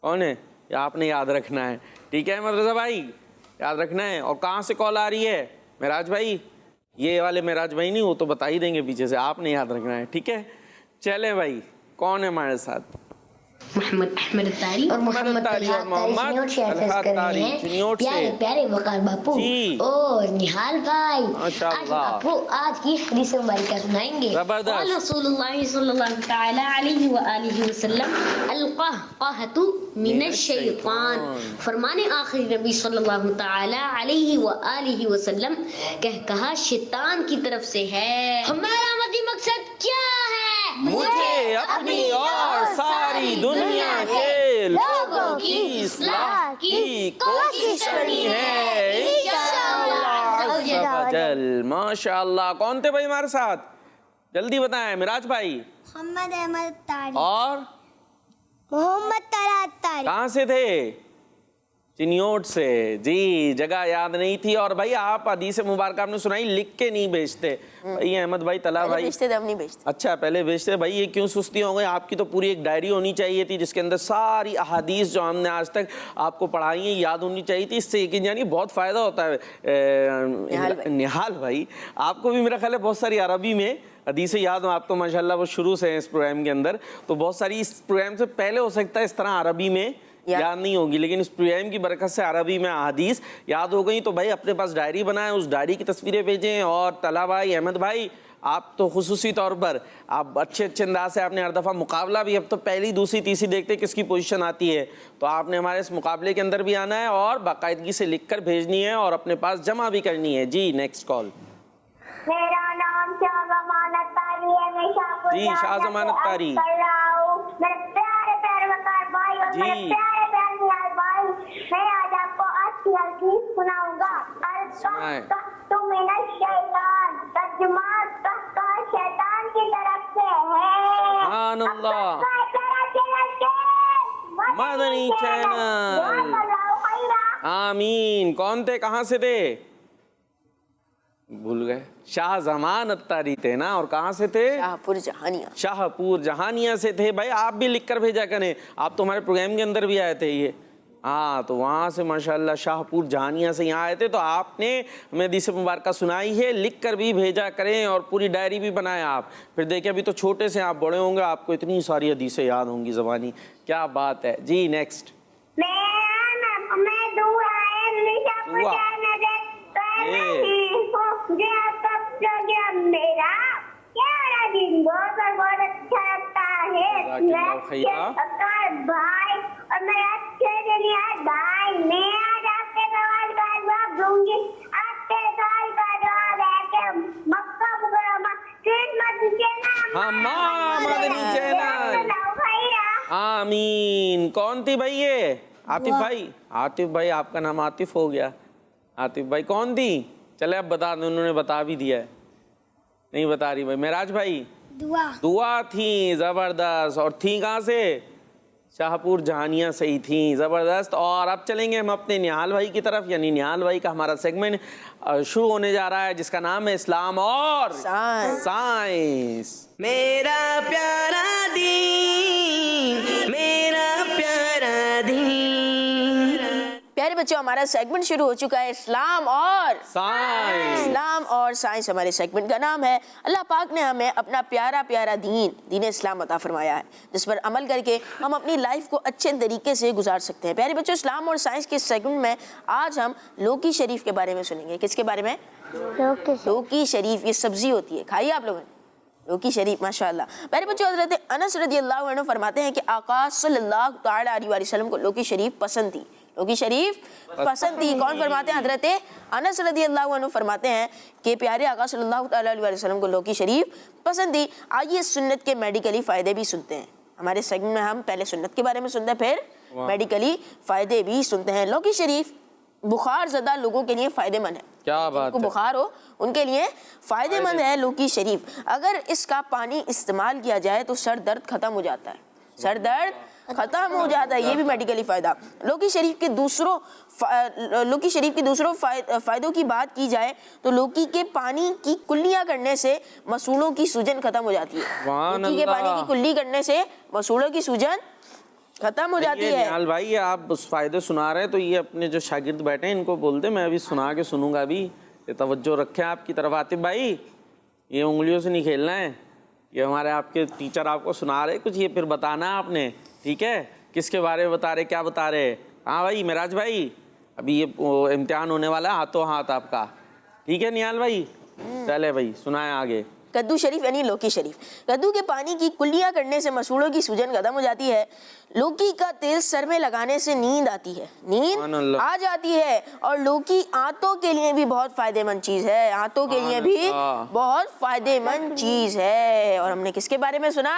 کون ہے. یہ آپ نے یاد رکھنا ہے، ٹھیک ہے مدرسہ بھائی، یاد رکھنا ہے. اور کہاں سے کال آ رہی ہے معراج بھائی؟ یہ والے معراج بھائی نہیں، وہ تو بتا ہی دیں گے پیچھے سے، آپ نے یاد رکھنا ہے، ٹھیک ہے. چلیں بھائی، کون ہے ہمارے ساتھ؟ محمد احمد التاری اور محمد پیارے پیارے وقار باپو اور نہال بھائی آج کی حدیث مبارکہ سنائیں گے. قال رسول اللہ صلی اللہ تعالی علیہ وآلہ وسلم القہقہۃ من الشیطان. فرمانے آخری نبی صلی اللہ تعالی علیہ وآلہ وسلم کہا شیطان کی طرف سے ہے. ہمارا مدی مقصد کیا ہے؟ مجھے اپنی اور ساری دنیا کے لوگوں کی اصلاح کی کوشش کرنی ہے انشاءاللہ عز و جل. ماشاءاللہ. کون تھے بھائی ہمارے ساتھ؟ جلدی بتائیں. معراج بھائی، محمد احمد تاری اور محمد طلعت تاری. کہاں سے تھے؟ چنیوٹ سے. جی جگہ یاد نہیں تھی. اور بھائی آپ حدیث مبارکہ آپ نے سنائی، لکھ کے نہیں بھیجتے بھائی. احمد بھائی، طلحہ بھائی بھیجتے تھے، اب نہیں بھیجتے. اچھا پہلے بھیجتے بھائی. یہ کیوں سستی ہو گئی؟ آپ کی تو پوری ایک ڈائری ہونی چاہیے تھی جس کے اندر ساری احادیث جو ہم نے آج تک آپ کو پڑھائی ہیں یاد ہونی چاہیے تھی. اس سے یقین جانی بہت فائدہ ہوتا ہے. نہال بھائی آپ کو بھی میرا خیال ہے بہت ساری عربی میں حدیثیں یاد ہوں. آپ تو ماشاءاللہ وہ شروع سے ہیں اس پروگرام کے اندر، تو بہت ساری اس پروگرام سے پہلے ہو سکتا ہے اس طرح عربی میں یاد نہیں ہوگی، لیکن اس پروگرام کی برکت سے عربی میں احادیث یاد ہو گئی. تو بھائی اپنے پاس ڈائری بنائیں، اس ڈائری کی تصویریں بھیجیں. اور طلحہ بھائی، احمد بھائی، آپ تو خصوصی طور پر آپ اچھے انداز سے آپ نے ہر دفعہ مقابلہ بھی اب تو پہلی دوسری تیسری دیکھتے کس کی پوزیشن آتی ہے، تو آپ نے ہمارے اس مقابلے کے اندر بھی آنا ہے اور باقاعدگی سے لکھ کر بھیجنی ہے اور اپنے پاس جمع بھی کرنی ہے. جی نیکسٹ کال. میرا نام شاہ ضمانت تاری ہے، میں شاہپور جی شاہ ضمانت تاری. کر رہا ہوں. میرے پیارے پیارے وقار بھائی اور میرے پیارے پیارے نہال بھائی، میں آج آپ کو اچھی حدیث سناؤں گا. القہقہۃ من الشیطان، ترجمہ قہقہ شیطان کی طرف سے ہے. سبحان اللہ. مدنی چینل. آمین. کون تھے، کہاں سے تھے؟ بھول گئے. شاہ ضمانت تاری تھے نا. اور کہاں سے تھے؟ شاہپور جہانیہ. شاہپور جہانیہ سے تھے. بھائی آپ بھی لکھ کر بھیجا کریں، آپ تو ہمارے پروگرام کے اندر بھی آئے تھے. یہ ہاں تو وہاں سے ماشاءاللہ شاہپور جہانیہ سے یہاں آئے تھے، تو آپ نے ہمیں حدیث مبارکہ سنائی ہے، لکھ کر بھی بھیجا کریں اور پوری ڈائری بھی بنائیں. آپ پھر دیکھیں ابھی تو چھوٹے سے آپ بڑے ہوں گے، آپ کو اتنی ساری حدیثیں یاد ہوں گی زبانی. کیا بات ہے. جی نیکسٹ. میرا پیارا دن بہت اچھا لگتا ہے. بھائی اور میرے اچھے سے نہال بھائی، میں آج آپ کے سوال کا جواب دوں گی. آپ کے سوال کا جواب ہے کہ مکہ مکرمہ مدنی چینل. آمین. کون تھی بھائی یہ؟ عاطف بھائی. عاطف بھائی آپ کا نام عاطف ہو گیا. عاطف بھائی کون تھی؟ چلے اب بتا دیں، انہوں نے بتا بھی دیا ہے. نہیں بتا رہی بھائی. معراج بھائی دعا تھیں زبردست. اور تھیں کہاں سے؟ شاہپور جہانیہ سے ہی تھیں. زبردست. اور اب چلیں گے ہم اپنے نہال بھائی کی طرف، یعنی نہال بھائی کا ہمارا سیگمنٹ شروع ہونے جا رہا ہے جس کا نام ہے اسلام اور سائنس. میرا پیارا دین، میرا پیارا دین. پیارے بچوں، ہمارا سیگمنٹ شروع ہو چکا ہے اسلام اور سائنس. اسلام اور سائنس ہمارے سیگمنٹ کا نام ہے. اللہ پاک نے ہمیں اپنا پیارا پیارا دین اسلام عطا فرمایا ہے، جس پر عمل کر کے ہم اپنی لائف کو اچھے طریقے سے گزار سکتے ہیں. پیارے بچوں، اسلام اور سائنس کے سیگمنٹ میں آج ہم لوکی شریف کے بارے میں سنیں گے. کس کے بارے میں؟ لوکی شریف. یہ سبزی ہوتی ہے، کھائی آپ لوگوں نے لوکی شریف؟ ماشاءاللہ. پیارے بچوں، حضرت انس رضی اللہ عنہ فرماتے ہیں کہ آقا صلی اللہ تعالی علیہ وسلم کو لوکی شریف پسند تھی. لوکی شریف پسند تھی. کون فرماتے ہیں؟ حضرت انس رضی اللہ عنہ فرماتے ہیں کہ پیارے آقا صلی اللہ تعالی علیہ وسلم کو لوکی شریف پسند تھی. آئیے سنت کے میڈیکلی فائدے بھی سنتے ہیں. ہمارے سیگمنٹ میں ہم پہلے سنت کے بارے میں سنتے ہیں، پھر میڈیکلی فائدے بھی سنتے ہیں. لوکی شریف بخار زدہ لوگوں کے لیے فائدہ مند ہے. کیا جن بات کو ہے. بخار ہو ان کے لیے فائدے مند ہے لوکی شریف. اگر اس کا پانی استعمال کیا جائے تو سر درد ختم ہو جاتا ہے, سر درد ختم ہو جاتا ہے, یہ بھی میڈیکلی فائدہ. لوکی شریف کے دوسروں فائدوں کی بات کی جائے تو لوکی کے پانی کی کلیاں کرنے سے مسوڑوں کی سوجن ختم ہو جاتی ہے. لوکی کے پانی کی کلی کرنے سے مسوڑوں کی سوجن ختم ہو جاتی ہے. نہال بھائی آپ اس فائدے سنا رہے ہیں تو یہ اپنے جو شاگرد بیٹھے ہیں ان کو بول دیں, میں ابھی سنا کے سنوں گا. ابھی یہ توجہ رکھیں آپ کی طرف. عاطف بھائی یہ انگلیوں سے نہیں کھیلنا ہے, یہ ہمارے آپ کے ٹیچر آپ کو سنا رہے کچھ, یہ پھر بتانا ہے آپ نے, ٹھیک ہے, کس کے بارے میں بتا رہے, کیا بتا رہے. ہاں بھائی معراج بھائی ابھی یہ امتحان ہونے والا ہے ہاتھوں ہاتھ آپ کا, ٹھیک ہے نہال بھائی. چلے بھائی سنائیں آگے. کدو شریف یعنی لوکی شریف. کدو کے پانی کی کلیاں کرنے سے مسوڑوں کی سوجن ختم ہو جاتی ہے. لوکی کا تیل سر میں لگانے سے نیند آتی ہے, نیند آ جاتی ہے. اور لوکی آنتوں کے لیے بھی بہت فائدے مند چیز ہے, آنتوں کے لیے بھی بہت فائدے مند چیز ہے. اور ہم نے کس کے بارے میں سنا؟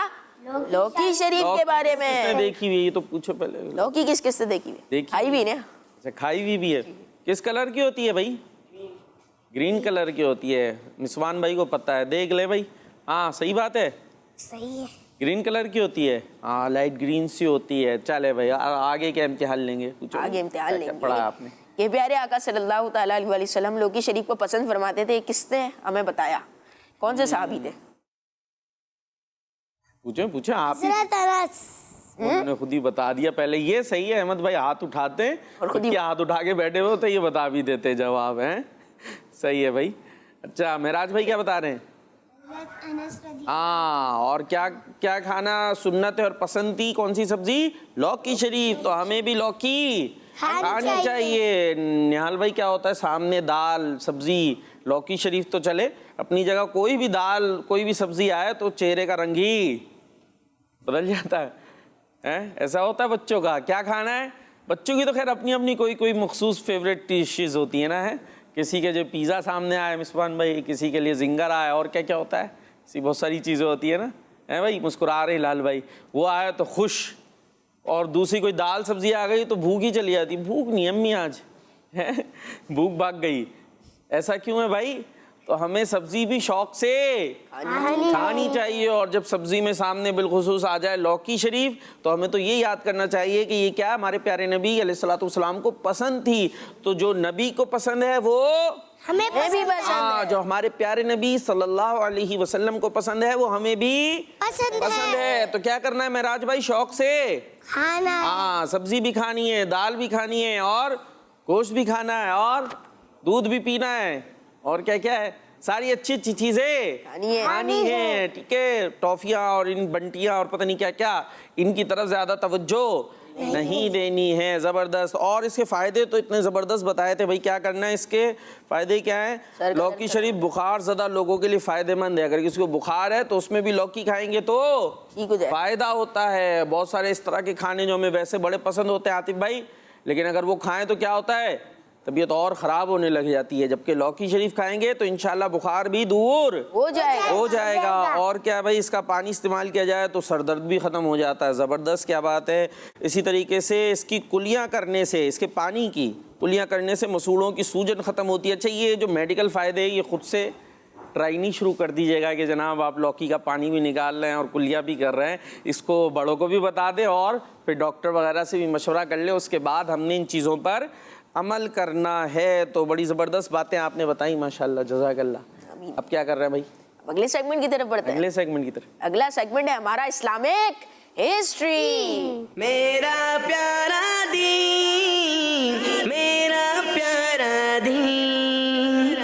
لوکی شریف کے بارے میں. دیکھی ہوئی, یہ تو پوچھو پہلے لوکی کس کس سے دیکھی ہوئی؟ کھائی ہوئی نا. کھائی ہوئی بھی ہے. کس کلر کی ہوتی ہے بھائی؟ گرین کلر کی ہوتی ہے. نسوان بھائی کو پتہ ہے, دیکھ لے بھائی. ہاں صحیح بات ہے, صحیح ہے. گرین کلر کی ہوتی ہے, ہاں لائٹ گرین سی ہوتی ہے. چلے بھائی آگے کیا امتحان لیں گے؟ آگے امتحان لیں گے. پڑھا آپ نے کہ پیارے آقا صلی اللہ تعالیٰ علیہ وسلم لوکی شریف کو پسند فرماتے تھے, کس نے ہمیں بتایا؟ کون سے صحابی تھے؟ پوچھیں آپ. انہوں نے خود ہی بتا دیا پہلے. یہ صحیح ہے احمد بھائی, ہاتھ اٹھاتے ہیں اور خود ہی ہاتھ اٹھا کے بیٹھے ہوئے تو یہ بتا بھی دیتے جواب ہیں. صحیح ہے بھائی. اچھا معراج بھائی کیا بتا رہے ہیں؟ ہاں, اور کیا کیا کھانا سنت ہے اور پسند تھی؟ کون سی سبزی؟ لوکی شریف. تو ہمیں بھی لوکی کھانی چاہیے. نہال بھائی کیا ہوتا ہے سامنے دال سبزی, لوکی شریف تو چلے اپنی جگہ, کوئی بھی دال کوئی بھی سبزی آئے تو چہرے کا رنگ ہی بدل جاتا ہے. ایسا ہوتا ہے بچوں کا, کیا کھانا ہے بچوں کی تو خیر اپنی اپنی کوئی مخصوص فیوریٹ ڈشز ہوتی ہیں نا. ہے کسی کے جو پیزا سامنے آئے مسفان بھائی, کسی کے لیے زنگر آئے, اور کیا کیا ہوتا ہے, ایسی بہت ساری چیزیں ہوتی ہیں نا. ہے بھائی مسکرا رہے لال بھائی, وہ آئے تو خوش, اور دوسری کوئی دال سبزی آ گئی تو بھوک ہی چلی جاتی. بھوک نہیں امی آج, بھوک بھاگ گئی. ایسا کیوں ہے بھائی؟ تو ہمیں سبزی بھی شوق سے کھانی چاہیے. اور جب سبزی میں سامنے بالخصوص آ جائے لوکی شریف تو ہمیں تو یہ یاد کرنا چاہیے کہ یہ کیا ہمارے پیارے نبی علیہ الصلوۃ والسلام کو پسند تھی. تو جو نبی کو پسند ہے وہ ہمیں بھی پسند ہے. جو ہمارے پیارے نبی صلی اللہ علیہ وسلم کو پسند ہے وہ ہمیں بھی پسند ہے. تو کیا کرنا ہے معراج بھائی؟ شوق سے کھانا. ہاں, سبزی بھی کھانی ہے, دال بھی کھانی ہے, اور گوشت بھی کھانا ہے, اور دودھ بھی پینا ہے, اور کیا کیا ہے, ساری اچھی اچھی چیزیں کھانی ہے. ٹھیک ہے, ٹافیاں اور ان بنٹیاں اور پتہ نہیں کیا کیا, ان کی طرف زیادہ توجہ نہیں دینی ہے. زبردست. اور اس کے فائدے تو اتنے زبردست بتائے تھے بھائی. کیا کرنا ہے اس کے فائدے کیا ہیں؟ لوکی شریف بخار زدہ لوگوں کے لیے فائدے مند ہے. اگر کسی کو بخار ہے تو اس میں بھی لوکی کھائیں گے تو فائدہ ہوتا ہے. بہت سارے اس طرح کے کھانے جو ہمیں ویسے بڑے پسند ہوتے ہیں عاطف بھائی, لیکن اگر وہ کھائیں تو کیا ہوتا ہے, طبیعت اور خراب ہونے لگ جاتی ہے. جبکہ لوکی شریف کھائیں گے تو انشاءاللہ بخار بھی دور ہو جائے گا. اور کیا بھائی, اس کا پانی استعمال کیا جائے تو سر درد بھی ختم ہو جاتا ہے. زبردست, کیا بات ہے. اسی طریقے سے اس کی کلیاں کرنے سے, اس کے پانی کی کلیاں کرنے سے مسوڑوں کی سوجن ختم ہوتی ہے. اچھا, یہ جو میڈیکل فائدے یہ خود سے ٹرائی نہیں شروع کر دیجیے گا کہ جناب آپ لوکی کا پانی بھی نکال رہے ہیں اور کلیاں بھی کر رہے ہیں. اس کو بڑوں کو بھی بتا دیں اور پھر ڈاکٹر وغیرہ سے بھی مشورہ کر لیں. اس کے بعد ہم نے ان چیزوں پر عمل کرنا ہے. تو بڑی زبردست باتیں آپ نے بتائیں ماشاءاللہ, جزاک اللہ. اب کیا کر رہے ہیں بھائی؟ اگلے سیگمنٹ کی طرف بڑھتے ہیں. اگلے سیگمنٹ کی طرف. اگلا سیگمنٹ ہے ہمارا اسلامک ہسٹری. میرا پیارا دین, میرا پیارا دین.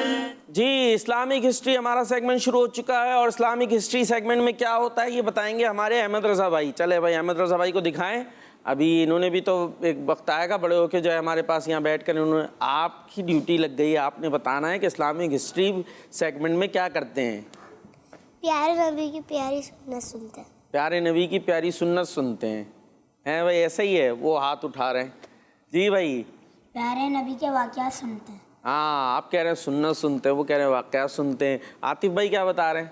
جی, اسلامک ہسٹری ہمارا سیگمنٹ شروع ہو چکا ہے. اور اسلامک ہسٹری سیگمنٹ میں کیا ہوتا ہے یہ بتائیں گے ہمارے احمد رضا بھائی. چلے بھائی احمد رضا بھائی کو دکھائیں. ابھی انہوں نے بھی تو ایک وقت آئے گا بڑے ہو کے جو ہے ہمارے پاس یہاں بیٹھ کر, انہوں نے آپ کی ڈیوٹی لگ گئی ہے, آپ نے بتانا ہے کہ اسلامک ہسٹری سیگمنٹ میں کیا کرتے ہیں. پیارے نبی کی پیاری سنت سنتے ہیں. پیارے نبی کی پیاری سنت سنتے ہیں. ہیں بھائی, ایسا ہی ہے, وہ ہاتھ اٹھا رہے ہیں. جی بھائی, پیارے نبی کے واقعات سنتے ہیں. ہاں, آپ کہہ رہے ہیں سنت سنتے ہیں, وہ کہہ رہے ہیں واقعات سنتے ہیں. عاطف بھائی کیا بتا رہے ہیں؟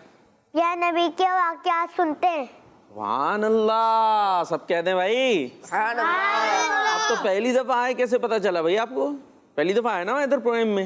پیارے نبی کے واقعات سنتے ہیں. سبحان اللہ, سب کہہ دیں بھائی. آپ تو پہلی دفعہ آئے, کیسے پتا چلا بھائی آپ کو؟ پہلی دفعہ آئے نا ادھر پروگرام میں.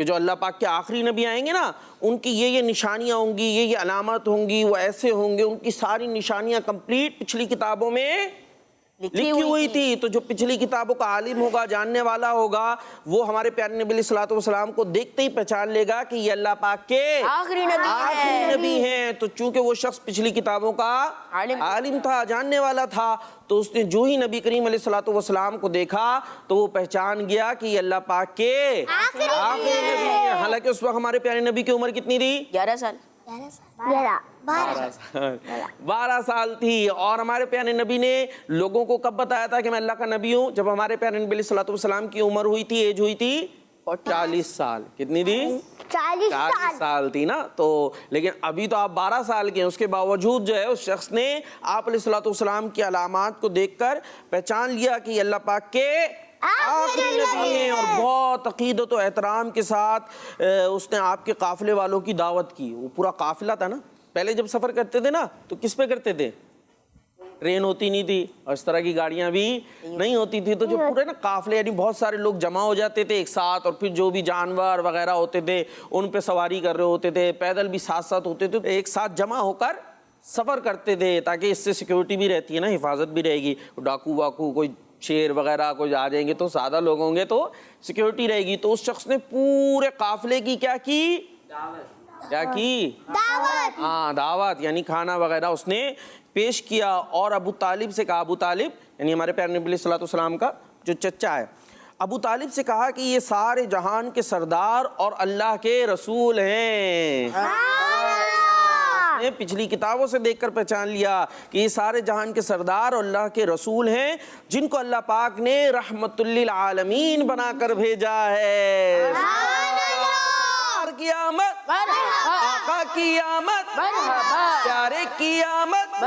کہ جو اللہ پاک کے آخری نبی آئیں گے نا ان کی یہ نشانیاں ہوں گی, یہ علامات ہوں گی, وہ ایسے ہوں گے, ان کی ساری نشانیاں کمپلیٹ پچھلی کتابوں میں لکھی ہوئی تھی. تو جو پچھلی کتابوں کا عالم ہوگا, جاننے والا ہوگا, وہ ہمارے پیارے نبی علیہ الصلوۃ والسلام کو دیکھتے ہی پہچان لے گا کہ یہ اللہ پاک کے آخری نبی ہیں. تو چونکہ وہ شخص پچھلی کتابوں کا عالم تھا, جاننے والا تھا, تو اس نے جو ہی نبی کریم علیہ الصلوۃ والسلام کو دیکھا تو وہ پہچان گیا کہ یہ اللہ پاک کے آخری نبی ہیں. حالانکہ اس وقت ہمارے پیارے نبی کی عمر کتنی تھی؟ 11 سال. 12 سال تھی. اور ہمارے پیارے نبی نے لوگوں کو کب بتایا تھا کہ میں اللہ کا نبی ہوں؟ جب ہمارے پیارے نبی علیہ الصلوۃ والسلام کی عمر ہوئی تھی, ایج ہوئی تھی 40 سال. کتنی تھی؟ 40 سال تھی نا. تو لیکن ابھی تو آپ 12 سال کے ہیں, اس کے باوجود جو ہے اس شخص نے آپ علیہ الصلوۃ والسلام کی علامات کو دیکھ کر پہچان لیا کہ یہ اللہ پاک کے آخری نبی ہیں. اور بہت عقیدت و احترام کے ساتھ اس نے آپ کے قافلے والوں کی دعوت کی. وہ پورا قافلہ تھا نا, پہلے جب سفر کرتے تھے نا تو کس پہ کرتے تھے؟ ٹرین ہوتی نہیں تھی اور اس طرح کی گاڑیاں بھی نہیں ہوتی تھی. تو جو پورے نا قافلے, یعنی بہت سارے لوگ جمع ہو جاتے تھے ایک ساتھ, اور پھر جو بھی جانور وغیرہ ہوتے تھے ان پہ سواری کر رہے ہوتے تھے, پیدل بھی ساتھ ساتھ ہوتے تھے, ایک ساتھ جمع ہو کر سفر کرتے تھے تاکہ اس سے سیکیورٹی بھی رہتی ہے نا, حفاظت بھی رہے گی. ڈاکو واکو, کوئی شیر وغیرہ کوئی آ جائیں گے تو زیادہ لوگ ہوں گے تو سیکیورٹی رہے گی. تو اس شخص نے پورے قافلے کی کیا کی؟ کیا کی؟ دعوت, یعنی کھانا وغیرہ اس نے پیش کیا. اور ابو طالب سے کہا, ابو طالب یعنی ہمارے پیارے نبی علیہ الصلوۃ والسلام کا جو چچا ہے, ابو طالب سے کہا کہ یہ سارے جہان کے سردار اور اللہ کے رسول ہیں. نے پچھلی کتابوں سے دیکھ کر پہچان لیا کہ یہ سارے جہان کے سردار اور اللہ کے رسول ہیں جن کو اللہ پاک نے رحمت للعالمین بنا کر بھیجا ہے. کی آمد, آقا کی آمد, پیارے کی آمد,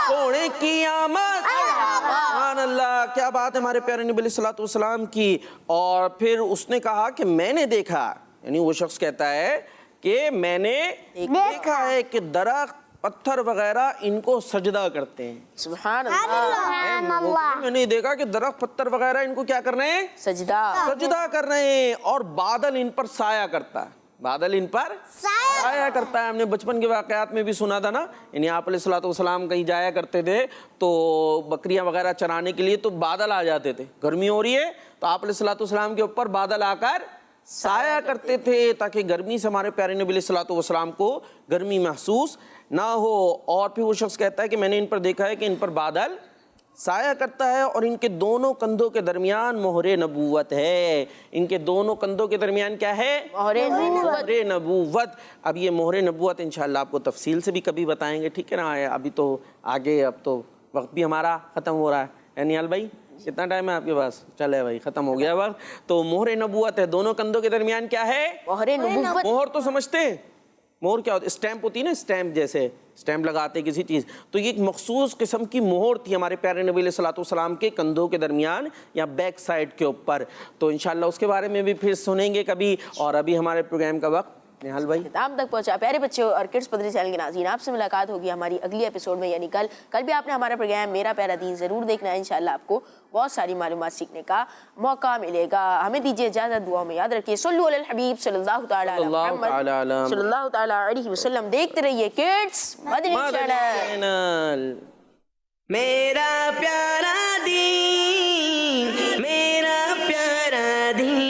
سونے کی آمد. سبحان اللہ, کیا بات ہے ہمارے پیارے نبی علیہ الصلوۃ والسلام کی. اور پھر اس نے کہا کہ میں نے دیکھا, یعنی وہ شخص کہتا ہے کہ میں نے دیکھا ہے کہ درخت پتھر وغیرہ ان کو سجدہ کرتے ہیں. سبحان اللہ. میں نے دیکھا کہ درخت پتھر وغیرہ ان کو کیا کر رہے ہیں؟ سجدہ کر رہے ہیں. اور بادل ان پر سایہ کرتا ہے, بادل ان پر سایہ کرتا ہے. ہم نے بچپن کے واقعات میں بھی سنا تھا نا, یعنی آپ علیہ الصلوۃ والسلام کہیں جایا کرتے تھے تو بکریاں وغیرہ چرانے کے لیے تو بادل آ جاتے تھے. گرمی ہو رہی ہے تو آپ علیہ الصلوۃ والسلام کے اوپر بادل آ کر سایہ کرتے تھے تاکہ گرمی سے ہمارے پیارے نبی علیہ الصلوۃ والسلام کو گرمی محسوس نہ ہو. اور پھر وہ شخص کہتا ہے کہ میں نے ان پر دیکھا ہے کہ ان پر بادل سایہ کرتا ہے اور ان کے دونوں کندھوں کے درمیان مہر نبوت ہے. ان کے دونوں کندھوں کے درمیان کیا ہے؟ مہر نبوت. اب یہ مہر نبوت انشاءاللہ آپ کو تفصیل سے بھی کبھی بتائیں گے, ٹھیک ہے نا. ابھی تو آگے, اب تو وقت بھی ہمارا ختم ہو رہا ہے. نیال بھائی کتنا ٹائم ہے آپ کے پاس؟ چلے بھائی ختم ہو گیا وقت. تو مہر نبوت ہے, دونوں کندھوں کے درمیان کیا ہے؟ مہر نبوت. مہر تو سمجھتے ہیں, مہر کیا ہوتا ہے؟ اسٹیمپ ہوتی ہے نا, اسٹیمپ جیسے اسٹیمپ لگاتے کسی چیز, تو یہ ایک مخصوص قسم کی مہر تھی ہمارے پیارے نبی علیہ الصلوۃ والسلام کے کندھوں کے درمیان یا بیک سائڈ کے اوپر. تو انشاءاللہ اس کے بارے میں بھی پھر سنیں گے کبھی. اور ابھی ہمارے پروگرام کا وقت نہال بھائی ختام تک پہنچا. پیارے بچوں اور کڈس پدری چینل کے ناظرین, آپ سے ملاقات ہوگی ہماری اگلی ایپیسوڈ میں, یعنی کل بھی آپ نے ہمارا پروگرام میرا پیارا دین ضرور دیکھنا ہے. انشاءاللہ آپ کو بہت ساری معلومات سیکھنے کا موقع ملے گا. ہمیں دیجیے اجازت, دعا میں یاد رکھیے صلو علی الحبیب صلی اللہ تعالی علی محمد صلی اللہ تعالی علیہ وسلم. دیکھتے رہیے کڈس مدنی چینل. میرا پیارا دین, میرا پیارا دین.